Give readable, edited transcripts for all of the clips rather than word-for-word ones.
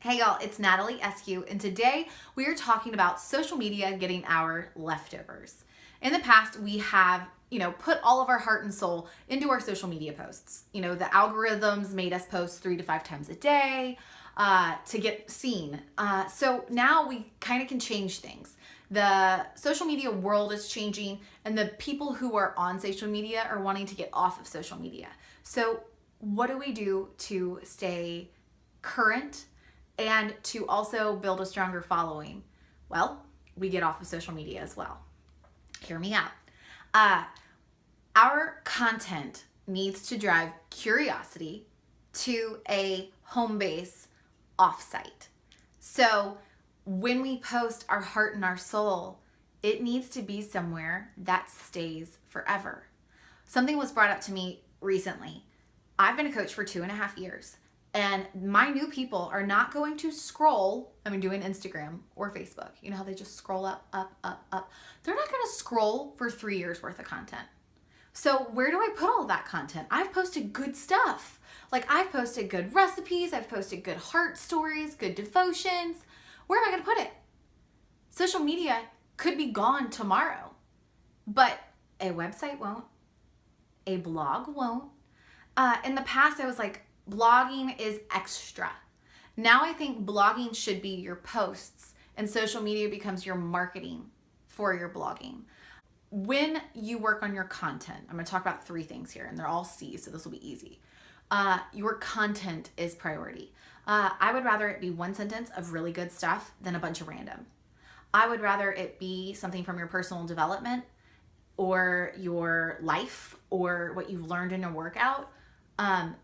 Hey y'all, it's Natalie SQ, and today we are talking about social media getting our leftovers. In the past, we have, put all of our heart and soul into our social media posts. The algorithms made us post 3 to 5 times a day to get seen. So now we kind of can change things. The social media world is changing, and the people who are on social media are wanting to get off of social media. So, what do we do to stay current and to also build a stronger following? Well, we get off of social media as well. Hear me out. Our content needs to drive curiosity to a home base offsite. So when we post our heart and our soul, it needs to be somewhere that stays forever. Something was brought up to me recently. I've been a coach for 2.5 years. And my new people are not going to scroll, doing Instagram or Facebook. You know how they just scroll up, up, up, up. They're not going to scroll for 3 years worth of content. So where do I put all that content? I've posted good stuff. Like I've posted good recipes. I've posted good heart stories, good devotions. Where am I going to put it? Social media could be gone tomorrow, but a website won't. A blog won't. In the past, I was like, blogging is extra. Now I think blogging should be your posts and social media becomes your marketing for your blogging. When you work on your content, I'm going to talk about 3 things here and they're all C's, so this will be easy. Your content is priority. I would rather it be one sentence of really good stuff than a bunch of random. I would rather it be something from your personal development or your life or what you've learned in a workout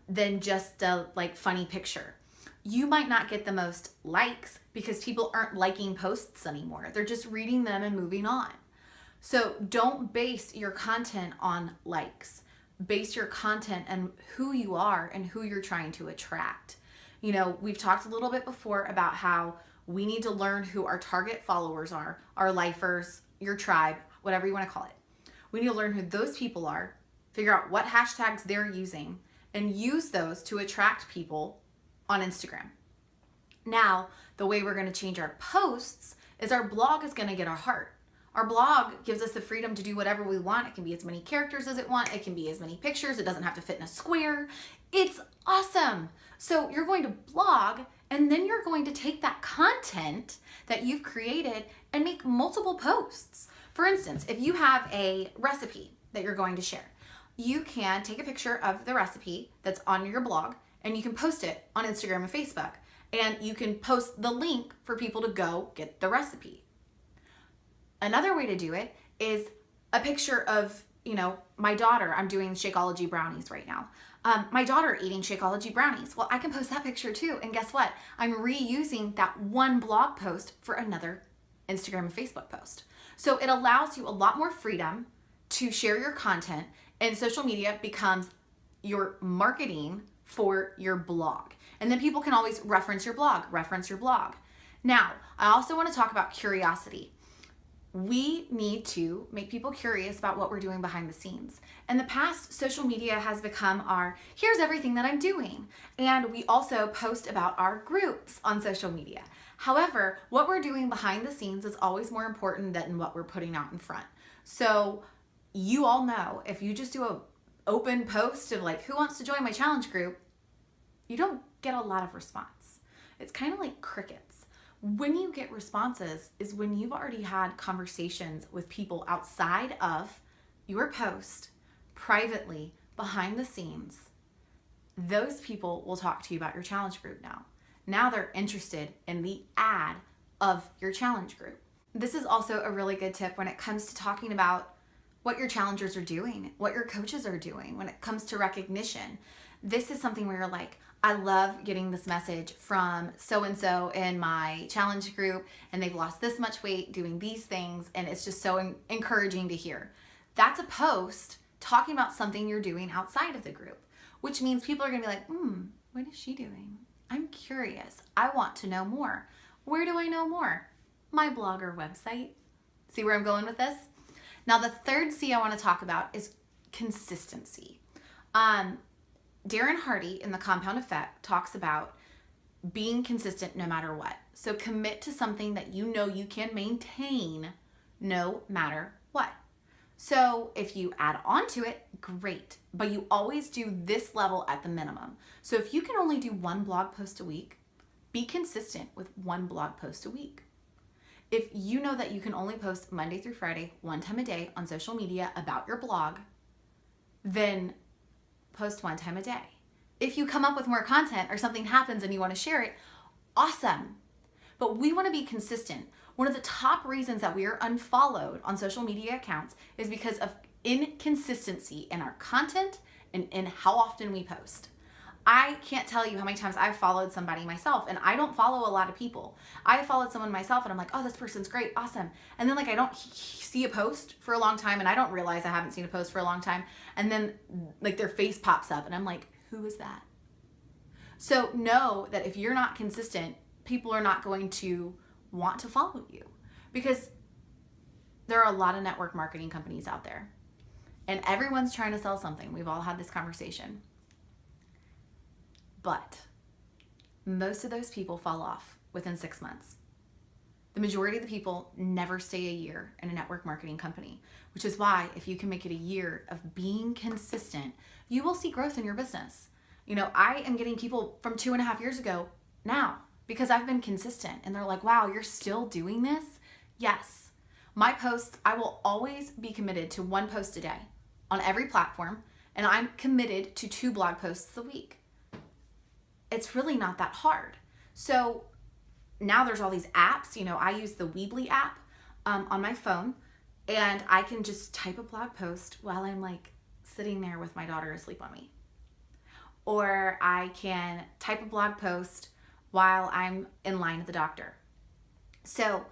than just a funny picture. You might not get the most likes because people aren't liking posts anymore. They're just reading them and moving on. So don't base your content on likes. Base your content on who you are and who you're trying to attract. We've talked a little bit before about how we need to learn who our target followers are, our lifers, your tribe, whatever you want to call it. We need to learn who those people are, figure out what hashtags they're using, and use those to attract people on Instagram. Now, the way we're going to change our posts is our blog is going to get our heart. Our blog gives us the freedom to do whatever we want. It can be as many characters as it wants. It can be as many pictures. It doesn't have to fit in a square. It's awesome. So you're going to blog, and then you're going to take that content that you've created and make multiple posts. For instance, if you have a recipe that you're going to share, you can take a picture of the recipe that's on your blog and you can post it on Instagram and Facebook. And you can post the link for people to go get the recipe. Another way to do it is a picture of, my daughter. I'm doing Shakeology brownies right now. My daughter eating Shakeology brownies. Well, I can post that picture too. And guess what? I'm reusing that one blog post for another Instagram and Facebook post. So it allows you a lot more freedom to share your content, and social media becomes your marketing for your blog. And then people can always reference your blog. Now, I also want to talk about curiosity. We need to make people curious about what we're doing behind the scenes. In the past, social media has become our, here's everything that I'm doing. And we also post about our groups on social media. However, what we're doing behind the scenes is always more important than what we're putting out in front. So you all know, if you just do a open post of who wants to join my challenge group, you don't get a lot of response. It's kind of like crickets. When you get responses is when you've already had conversations with people outside of your post, privately, behind the scenes. Those people will talk to you about your challenge group now. Now they're interested in the ad of your challenge group. This is also a really good tip when it comes to talking about what your challengers are doing, what your coaches are doing when it comes to recognition. This is something where you're like, I love getting this message from so-and-so in my challenge group, and they've lost this much weight doing these things, and it's just so encouraging to hear. That's a post talking about something you're doing outside of the group, which means people are gonna be like, what is she doing? I'm curious. I want to know more. Where do I know more? My blog or website. See where I'm going with this? Now, the third C I want to talk about is consistency. Darren Hardy in The Compound Effect talks about being consistent no matter what. So commit to something that you know you can maintain no matter what. So if you add on to it, great, but you always do this level at the minimum. So if you can only do one blog post a week, be consistent with one blog post a week. If you know that you can only post Monday through Friday, one time a day on social media about your blog, then post one time a day. If you come up with more content or something happens and you want to share it, awesome. But we want to be consistent. One of the top reasons that we are unfollowed on social media accounts is because of inconsistency in our content and in how often we post. I can't tell you how many times I've followed somebody myself, and I don't follow a lot of people. I followed someone myself and I'm like, oh, this person's great, awesome. And then I don't see a post for a long time and I don't realize I haven't seen a post for a long time. And then their face pops up and I'm like, who is that? So know that if you're not consistent, people are not going to want to follow you, because there are a lot of network marketing companies out there and everyone's trying to sell something. We've all had this conversation. But most of those people fall off within 6 months. The majority of the people never stay a year in a network marketing company, which is why if you can make it a year of being consistent, you will see growth in your business. I am getting people from 2.5 years ago now because I've been consistent, and they're like, wow, you're still doing this? Yes. My posts, I will always be committed to one post a day on every platform, and I'm committed to 2 blog posts a week. It's really not that hard. So now there's all these apps. I use the Weebly app on my phone, and I can just type a blog post while I'm sitting there with my daughter asleep on me. Or I can type a blog post while I'm in line at the doctor. So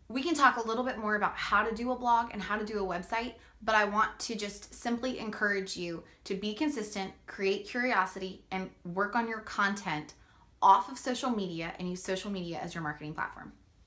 we can talk a little bit more about how to do a blog and how to do a website, but I want to just simply encourage you to be consistent, create curiosity, and work on your content off of social media and use social media as your marketing platform.